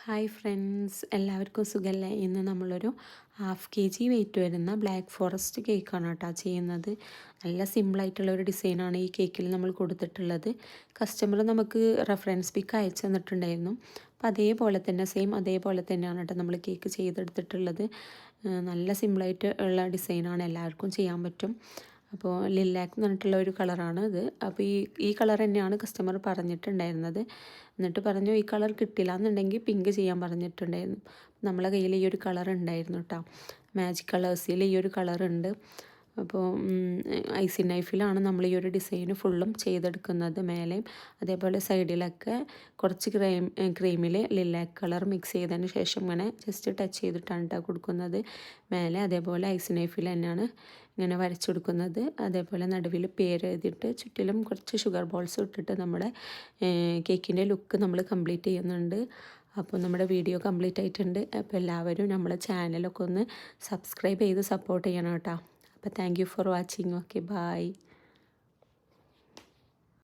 Hi friends, എല്ലാവർക്കും സുഖമല്ലേ? ഇന്ന് നമ്മളൊരു 1/2 kg വെയിറ്റ് വരുന്ന ബ്ലാക്ക് ഫോറസ്റ്റ് കേക്കാണ് കേട്ടോ ചെയ്യുന്നത്. നല്ല സിമ്പിളായിട്ടുള്ളൊരു ഡിസൈനാണ് ഈ കേക്കിൽ നമ്മൾ കൊടുത്തിട്ടുള്ളത്. കസ്റ്റമർ നമുക്ക് റെഫറൻസ് പിക്ക് അയച്ചു തന്നിട്ടുണ്ടായിരുന്നു. അപ്പോൾ അതേപോലെ തന്നെ അതേപോലെ തന്നെയാണ് കേട്ടോ നമ്മൾ കേക്ക് ചെയ്തെടുത്തിട്ടുള്ളത്. നല്ല സിമ്പിളായിട്ട് ഉള്ള ഡിസൈനാണ്, എല്ലാവർക്കും ചെയ്യാൻ പറ്റും. അപ്പോൾ ലില്ലാക്ക് എന്ന് പറഞ്ഞിട്ടുള്ള ഒരു കളറാണ് ഇത്. അപ്പോൾ ഈ കളർ തന്നെയാണ് കസ്റ്റമർ പറഞ്ഞിട്ടുണ്ടായിരുന്നത്. എന്നിട്ട് പറഞ്ഞു ഈ കളർ കിട്ടില്ല എന്നുണ്ടെങ്കിൽ പിങ്ക് ചെയ്യാൻ പറഞ്ഞിട്ടുണ്ടായിരുന്നു. നമ്മളെ കയ്യിൽ ഈ ഒരു കളർ ഉണ്ടായിരുന്നു കേട്ടോ. മാജിക് കളേഴ്സിൽ ഈ ഒരു കളറുണ്ട്. അപ്പോൾ ഐസി നൈഫിലാണ് നമ്മൾ ഈ ഒരു ഡിസൈൻ ഫുള്ളും ചെയ്തെടുക്കുന്നത്. മേലെയും അതേപോലെ സൈഡിലൊക്കെ കുറച്ച് ക്രീമിൽ ലിലാക്ക് കളർ മിക്സ് ചെയ്തതിന് ശേഷം ഇങ്ങനെ ജസ്റ്റ് ടച്ച് ചെയ്തിട്ടാണ് കേട്ടോ കൊടുക്കുന്നത്. മേലെ അതേപോലെ ഐസി നൈഫിൽ തന്നെയാണ് ഇങ്ങനെ വരച്ചു കൊടുക്കുന്നത്. അതേപോലെ നടുവിൽ പേര് എഴുതിയിട്ട് ചുറ്റിലും കുറച്ച് ഷുഗർ ബോൾസ് ഇട്ടിട്ട് നമ്മുടെ കേക്കിൻ്റെ ലുക്ക് നമ്മൾ കംപ്ലീറ്റ് ചെയ്യുന്നുണ്ട്. അപ്പോൾ നമ്മുടെ വീഡിയോ കംപ്ലീറ്റ് ആയിട്ടുണ്ട്. അപ്പോൾ എല്ലാവരും നമ്മുടെ ചാനലൊക്കെ ഒന്ന് സബ്സ്ക്രൈബ് ചെയ്ത് സപ്പോർട്ട് ചെയ്യണം കേട്ടോ. അപ്പോൾ thank you for watching. Okay, by.